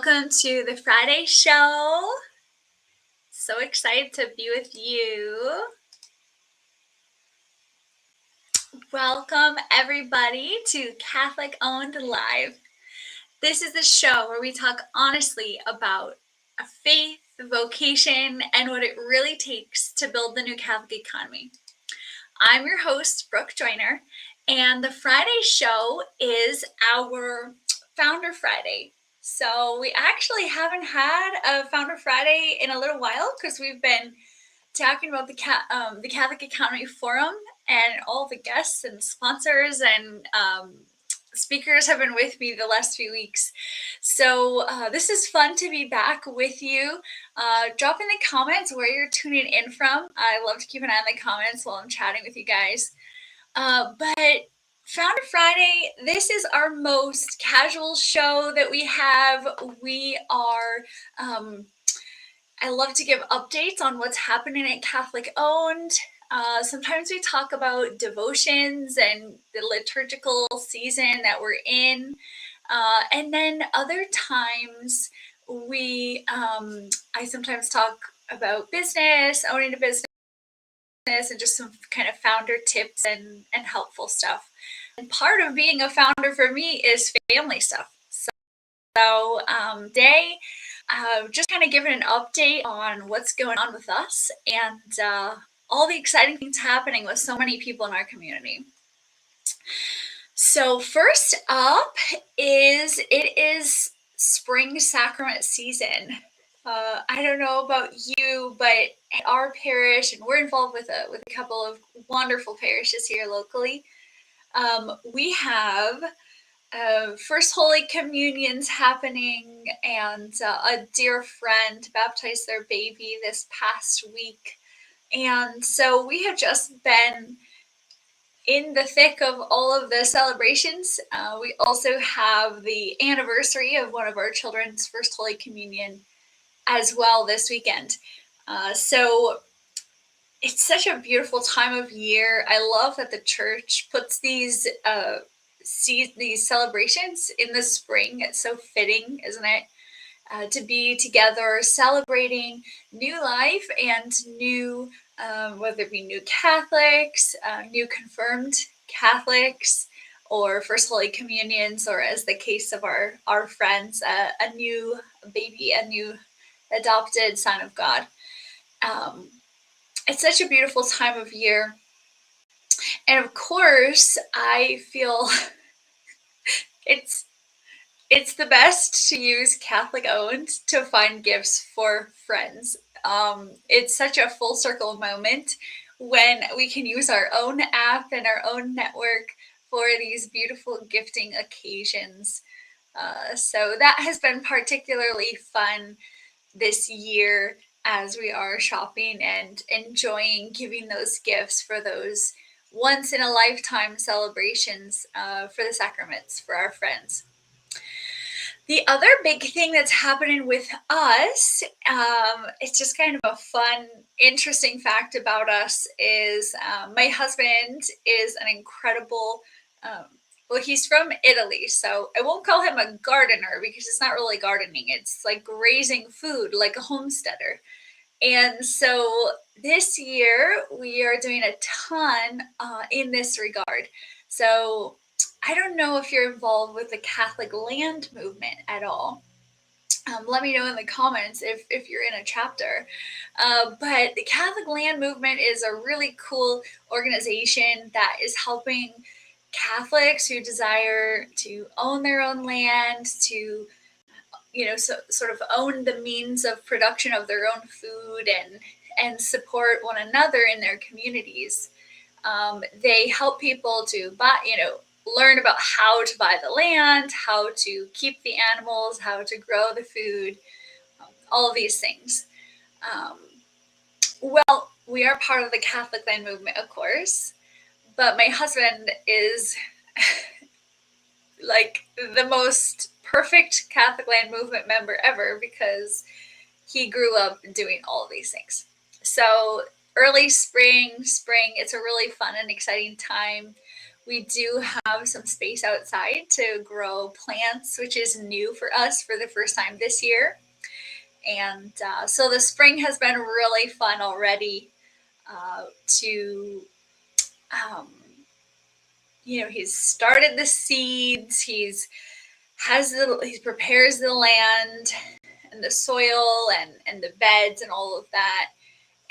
Welcome to the Friday show. So excited to be with you. Welcome, everybody, to Catholic Owned Live. This is the show where we talk honestly about faith, vocation, and what it really takes to build the new Catholic economy. I'm your host, Brooke Joyner, and the Friday show is our Founder Friday. So we actually haven't had a Founder Friday in a little while because we've been talking about the Catholic Economy Forum, and all the guests and sponsors and speakers have been with me the last few weeks. So this is fun to be back with you. Drop in the comments where you're tuning in from. I love to keep an eye on the comments while I'm chatting with you guys. But Founder Friday, this is our most casual show that we have. We are, I love to give updates on what's happening at Catholic Owned. Sometimes we talk about devotions and the liturgical season that we're in. And then other times I sometimes talk about business, owning a business, and just some kind of founder tips and helpful stuff. And part of being a founder for me is family stuff. So today, just kind of giving an update on what's going on with us and all the exciting things happening with so many people in our community. So first up it is spring sacrament season. I don't know about you, but at our parish, and we're involved with a couple of wonderful parishes here locally, we have First Holy Communions happening, and a dear friend baptized their baby this past week. And so we have just been in the thick of all of the celebrations. We also have the anniversary of one of our children's First Holy Communion as well this weekend. So it's such a beautiful time of year. I love that the church puts these celebrations in the spring. It's so fitting, isn't it? To be together celebrating new life and new, whether it be new Catholics, new confirmed Catholics, or First Holy Communions, or as the case of our friends, a new baby, a new adopted son of God. It's such a beautiful time of year. And of course, I feel it's the best to use Catholic Owned to find gifts for friends. It's such a full circle moment when we can use our own app and our own network for these beautiful gifting occasions. So that has been particularly fun this year as we are shopping and enjoying giving those gifts for those once in a lifetime celebrations for the sacraments for our friends. The other big thing that's happening with us, it's just kind of a fun, interesting fact about us, is my husband is an incredible, well, he's from Italy, so I won't call him a gardener because it's not really gardening. It's like raising food, like a homesteader. And so this year we are doing a ton in this regard. So I don't know if you're involved with the Catholic land movement at all. Let me know in the comments if you're in a chapter. But the Catholic land movement is a really cool organization that is helping Catholics who desire to own their own land, to sort of own the means of production of their own food and support one another in their communities. They help people to learn about how to buy the land, how to keep the animals, how to grow the food, all of these things. Well, we are part of the Catholic land movement, of course, but my husband is like the most perfect Catholic land movement member ever because he grew up doing all of these things. So early spring, it's a really fun and exciting time. we do have some space outside to grow plants, which is new for us for the first time this year. And so the spring has been really fun already to, um, he's started the seeds, he prepares the land and the soil and the beds and all of that.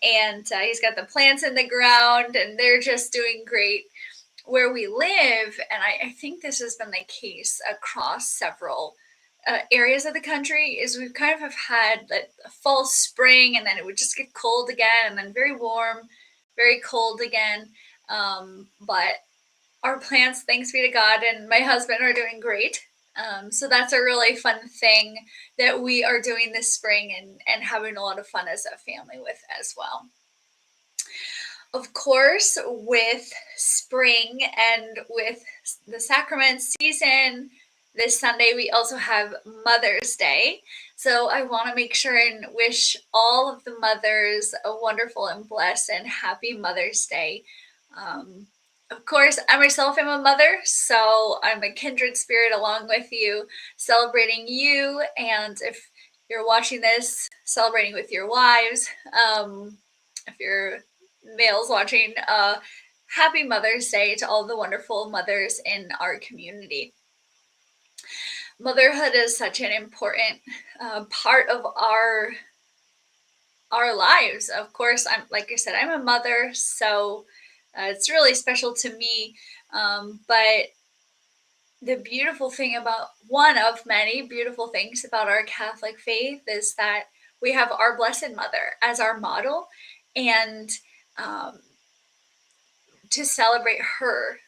And he's got the plants in the ground and they're just doing great where we live. And I think this has been the case across several areas of the country, is we've kind of have had a fall spring, and then it would just get cold again, and then very warm, very cold again. But our plants, thanks be to God, and my husband are doing great. So that's a really fun thing that we are doing this spring and having a lot of fun as a family with as well. Of course, with spring and with the sacrament season, this Sunday we also have Mother's Day. So I want to make sure and wish all of the mothers a wonderful and blessed and happy Mother's Day. Of course, I myself am a mother, so I'm a kindred spirit along with you, celebrating you. And if you're watching this, celebrating with your wives. If you're males watching, happy Mother's Day to all the wonderful mothers in our community. Motherhood is such an important part of our lives. Of course, like I said, I'm a mother, so it's really special to me. But the beautiful thing about, one of many beautiful things about our Catholic faith, is that we have our Blessed Mother as our model, and to celebrate her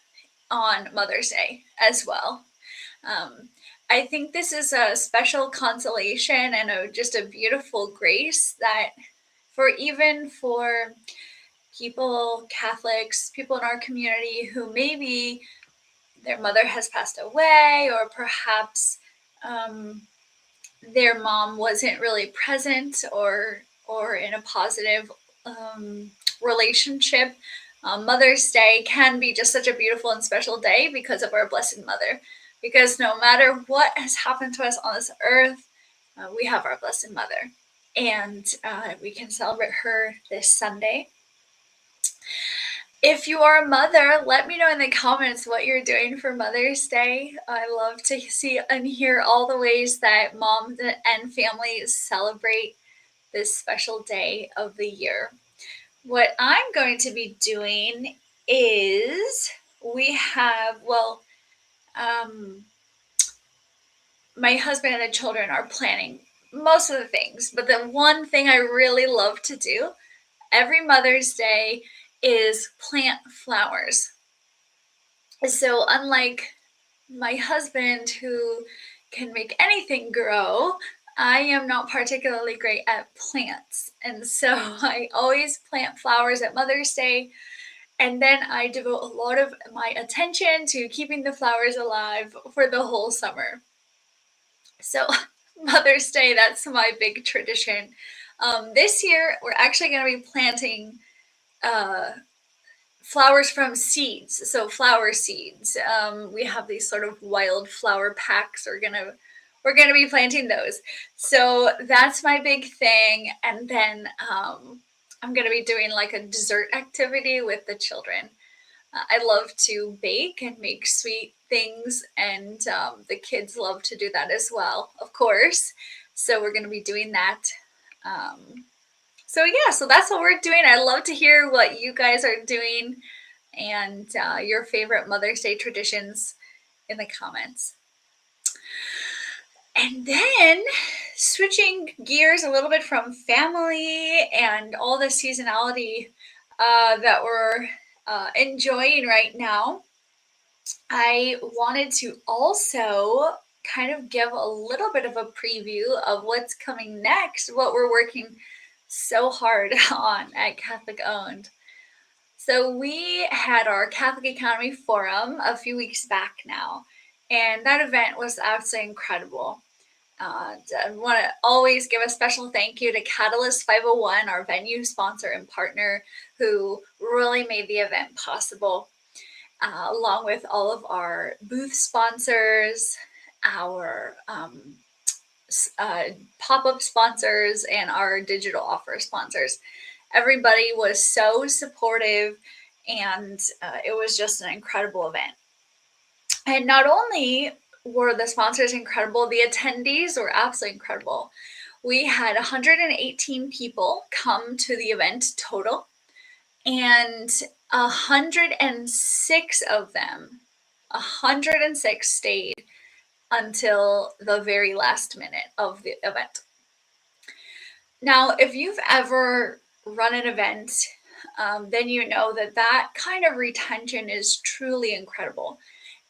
on Mother's Day as well. I think this is a special consolation and just a beautiful grace that for people, Catholics, people in our community who maybe their mother has passed away, or perhaps their mom wasn't really present or in a positive relationship. Mother's Day can be just such a beautiful and special day because of our Blessed Mother. Because no matter what has happened to us on this earth, we have our Blessed Mother. And we can celebrate her this Sunday. If you are a mother, let me know in the comments what you're doing for Mother's Day. I love to see and hear all the ways that moms and families celebrate this special day of the year. What I'm going to be doing is my husband and the children are planning most of the things, but the one thing I really love to do every Mother's Day is plant flowers. So unlike my husband, who can make anything grow, I am not particularly great at plants. And so I always plant flowers at Mother's Day. And then I devote a lot of my attention to keeping the flowers alive for the whole summer. So Mother's Day, that's my big tradition. This year, we're actually going to be planting flowers from seeds. So flower seeds. We have these sort of wild flower packs. We're gonna be planting those. So that's my big thing. And then I'm gonna be doing like a dessert activity with the children. I love to bake and make sweet things, and the kids love to do that as well, of course. So we're gonna be doing that. So that's what we're doing. I'd love to hear what you guys are doing and your favorite Mother's Day traditions in the comments. And then switching gears a little bit from family and all the seasonality that we're enjoying right now, I wanted to also kind of give a little bit of a preview of what's coming next, what we're working so hard on at Catholic Owned. So we had our Catholic Economy Forum a few weeks back now, and that event was absolutely incredible. I want to always give a special thank you to Catalyst 501, our venue sponsor and partner, who really made the event possible. along with all of our booth sponsors, our pop-up sponsors, and our digital offer sponsors. Everybody was so supportive, and it was just an incredible event. And not only were the sponsors incredible, the attendees were absolutely incredible. We had 118 people come to the event total, and 106 of them, 106 stayed until the very last minute of the event. Now, if you've ever run an event, then you know that that kind of retention is truly incredible.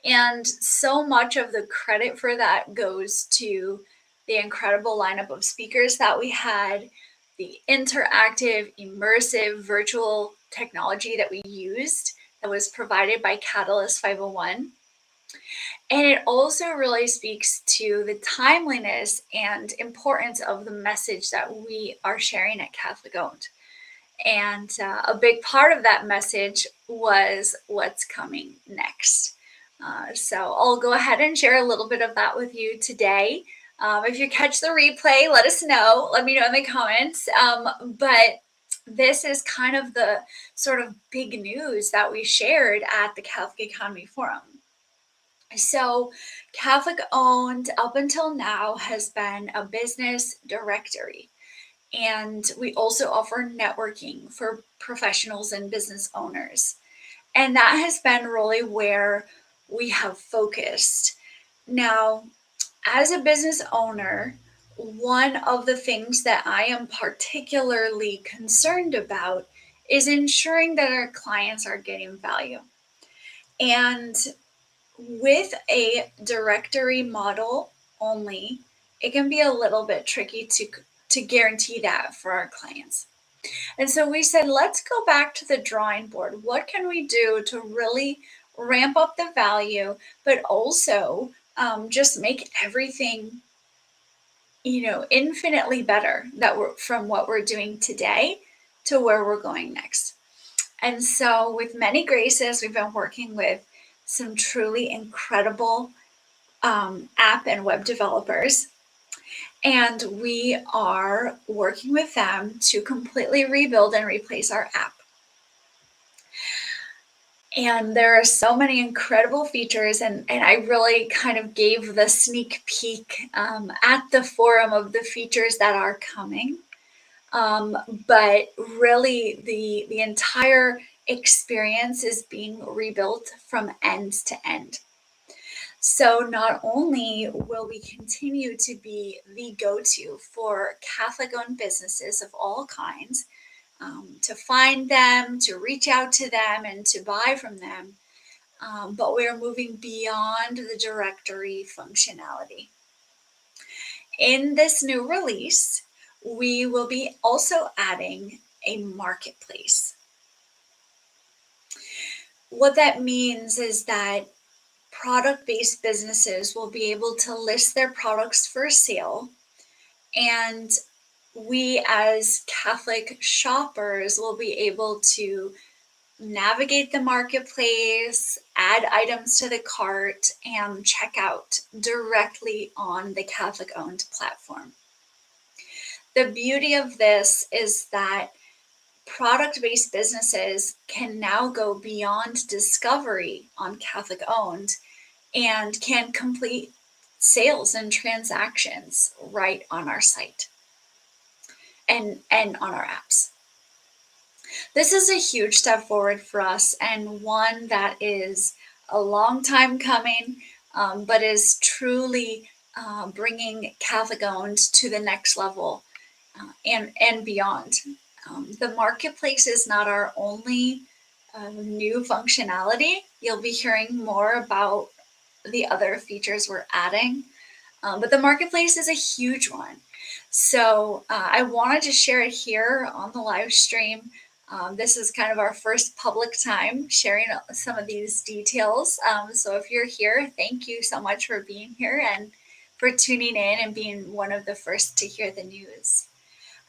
And so much of the credit for that goes to the incredible lineup of speakers that we had, the interactive, immersive, virtual technology that we used that was provided by Catalyst 501. And it also really speaks to the timeliness and importance of the message that we are sharing at Catholic Owned. And a big part of that message was what's coming next. So I'll go ahead and share a little bit of that with you today. If you catch the replay, let us know. Let me know in the comments. But this is kind of the sort of big news that we shared at the Catholic Economy Forum. So Catholic Owned up until now has been a business directory. And we also offer networking for professionals and business owners. And that has been really where we have focused. Now, as a business owner, one of the things that I am particularly concerned about is ensuring that our clients are getting value. And with a directory model only, it can be a little bit tricky to guarantee that for our clients. And so we said, let's go back to the drawing board. What can we do to really ramp up the value, but also just make everything, infinitely better from what we're doing today to where we're going next. And so with many graces, we've been working with some truly incredible app and web developers. And we are working with them to completely rebuild and replace our app. And there are so many incredible features, and I really kind of gave the sneak peek at the forum of the features that are coming. But really, the entire experience is being rebuilt from end to end. So not only will we continue to be the go-to for Catholic-owned businesses of all kinds, to find them, to reach out to them, and to buy from them, but we're moving beyond the directory functionality. In this new release, we will be also adding a marketplace. What that means is that product-based businesses will be able to list their products for sale, and we as Catholic shoppers will be able to navigate the marketplace, add items to the cart, and check out directly on the Catholic-owned platform. The beauty of this is that product-based businesses can now go beyond discovery on Catholic-owned and can complete sales and transactions right on our site and on our apps. This is a huge step forward for us, and one that is a long time coming, but is truly bringing Catholic Owned to the next level and beyond. The marketplace is not our only new functionality. You'll be hearing more about the other features we're adding, but the marketplace is a huge one. So I wanted to share it here on the live stream. This is kind of our first public time sharing some of these details. So if you're here, thank you so much for being here and for tuning in and being one of the first to hear the news.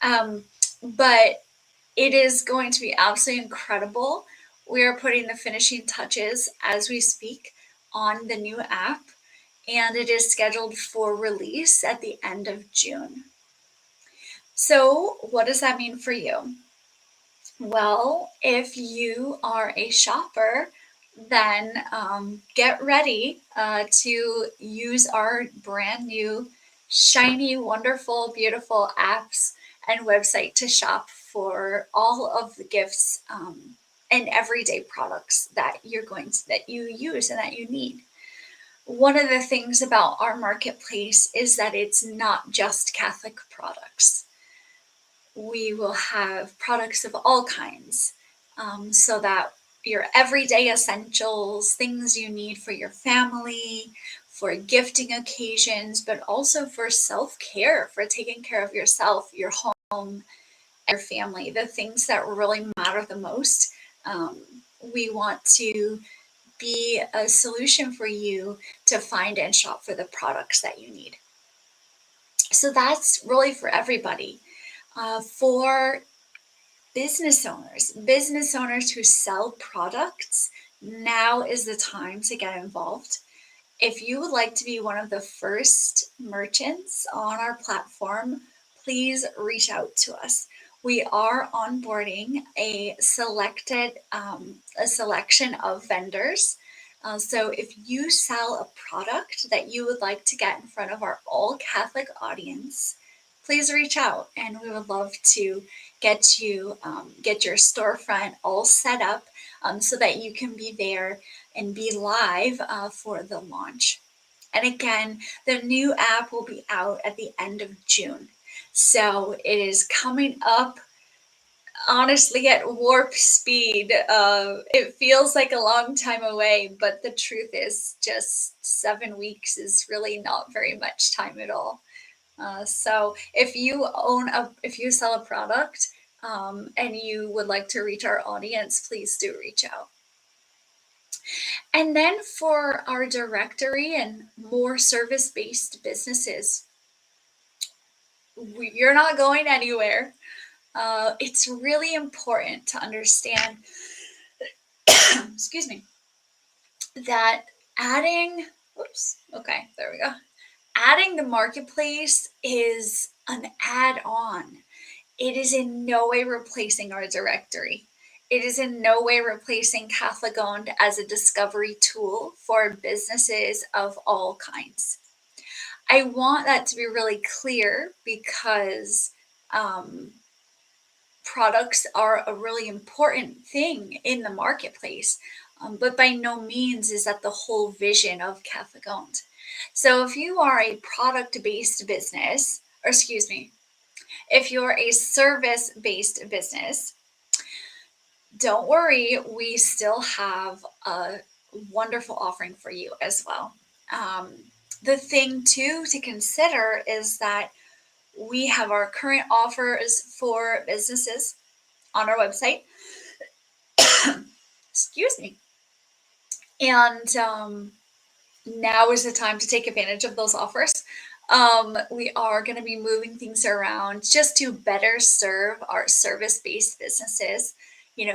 But it is going to be absolutely incredible We are putting the finishing touches as we speak on the new app, and it is scheduled for release at the end of June. So, what does that mean for you? Well, if you are a shopper, then get ready to use our brand new, shiny, wonderful, beautiful apps and website to shop for all of the gifts and everyday products that that you use and that you need. One of the things about our marketplace is that it's not just Catholic products. We will have products of all kinds, so that your everyday essentials, things you need for your family, for gifting occasions, but also for self-care, for taking care of yourself, your home, your family, the things that really matter the most. Um, we want to be a solution for you to find and shop for the products that you need. So that's really for everybody. For business owners who sell products, now is the time to get involved. If you would like to be one of the first merchants on our platform, please reach out to us. We are onboarding a selection of vendors. So if you sell a product that you would like to get in front of our all Catholic audience, please reach out, and we would love to get your storefront all set up so that you can be there and be live for the launch. And again, the new app will be out at the end of June. So it is coming up, honestly, at warp speed. It feels like a long time away, but the truth is just 7 weeks is really not very much time at all. So if you sell a product and you would like to reach our audience, please do reach out. And then for our directory and more service-based businesses, you're not going anywhere. It's really important to understand, excuse me, that adding the marketplace is an add-on. It is in no way replacing our directory. It is in no way replacing Catholic Owned as a discovery tool for businesses of all kinds. I want that to be really clear because products are a really important thing in the marketplace, but by no means is that the whole vision of Catholic Owned. So if you are a product-based business, or excuse me, if you're a service-based business, don't worry, we still have a wonderful offering for you as well. The thing too to consider is that we have our current offers for businesses on our website. Excuse me. And now is the time to take advantage of those offers. We are going to be moving things around just to better serve our service-based businesses,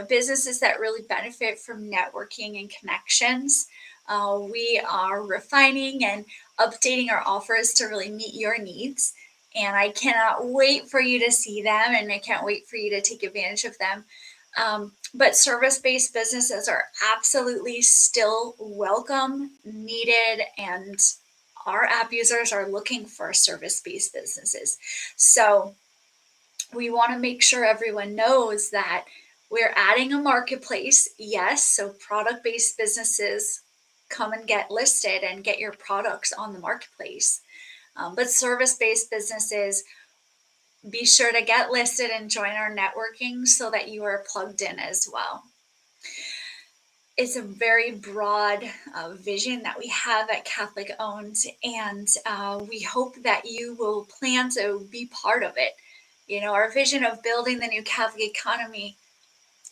businesses that really benefit from networking and connections. We are refining and updating our offers to really meet your needs. And I cannot wait for you to see them, and I can't wait for you to take advantage of them. But service-based businesses are absolutely still welcome, needed, and our app users are looking for service-based businesses. So we want to make sure everyone knows that we're adding a marketplace. Yes, so product-based businesses come and get listed and get your products on the marketplace. But service-based businesses, be sure to get listed and join our networking so that you are plugged in as well. It's a very broad vision that we have at Catholic Owned, and we hope that you will plan to be part of it. Our vision of building the new Catholic economy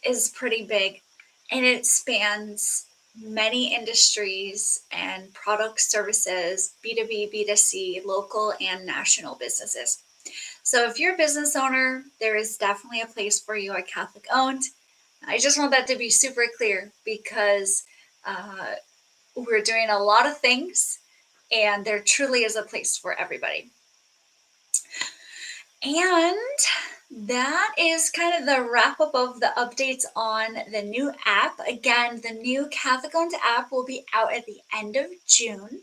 is pretty big, and it spans many industries and products, services, B2B, B2C, local and national businesses. So if you're a business owner, there is definitely a place for you at Catholic Owned. I just want that to be super clear because we're doing a lot of things and there truly is a place for everybody. And that is kind of the wrap up of the updates on the new app. Again, the new Catholic owned app will be out at the end of June.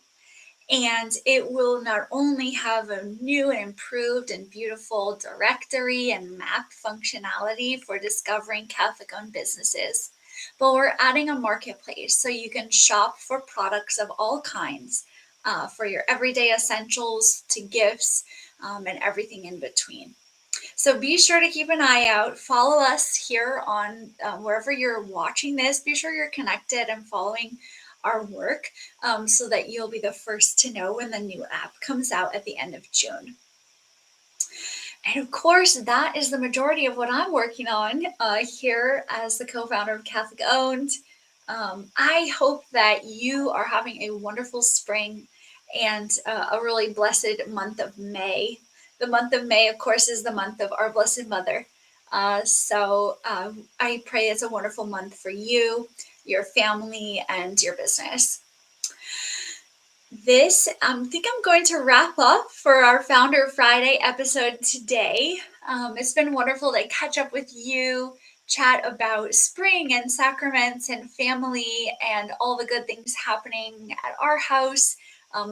And it will not only have a new and improved and beautiful directory and map functionality for discovering Catholic owned businesses, but we're adding a marketplace so you can shop for products of all kinds, for your everyday essentials to gifts, and everything in between. So be sure to keep an eye out. Follow us here on wherever you're watching this. Be sure you're connected and following our work, so that you'll be the first to know when the new app comes out at the end of June. And of course, that is the majority of what I'm working on here as the co-founder of Catholic Owned. I hope that you are having a wonderful spring and a really blessed month of May. The month of May, of course, is the month of Our Blessed Mother. So I pray it's a wonderful month for you, your family, and your business. This, I think I'm going to wrap up for our Founder Friday episode today. It's been wonderful to catch up with you, chat about spring and sacraments and family and all the good things happening at our house,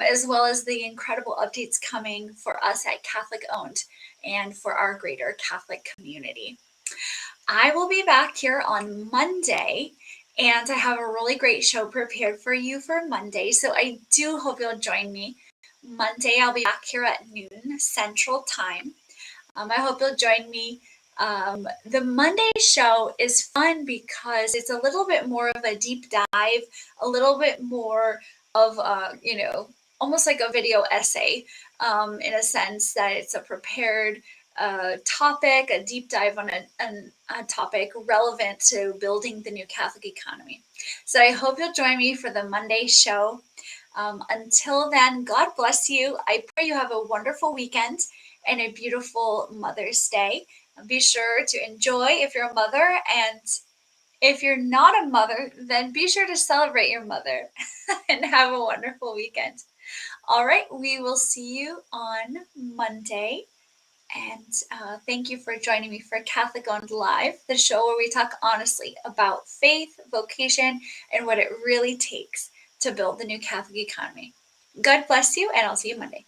as well as the incredible updates coming for us at Catholic Owned and for our greater Catholic community. I will be back here on Monday, and I have a really great show prepared for you for Monday. So I do hope you'll join me. Monday, I'll be back here at noon Central Time. I hope you'll join me. The Monday show is fun because it's a little bit more of a deep dive, a little bit more of almost like a video essay, in a sense that it's a prepared topic, a deep dive on a topic relevant to building the new Catholic economy. So I hope you'll join me for the Monday show. Until then, God bless you. I pray you have a wonderful weekend and a beautiful Mother's Day. Be sure to enjoy if you're a mother, and if you're not a mother, then be sure to celebrate your mother and have a wonderful weekend. All right, we will see you on Monday. And thank you for joining me for Catholic Owned Live, the show where we talk honestly about faith, vocation, and what it really takes to build the new Catholic economy. God bless you, and I'll see you Monday.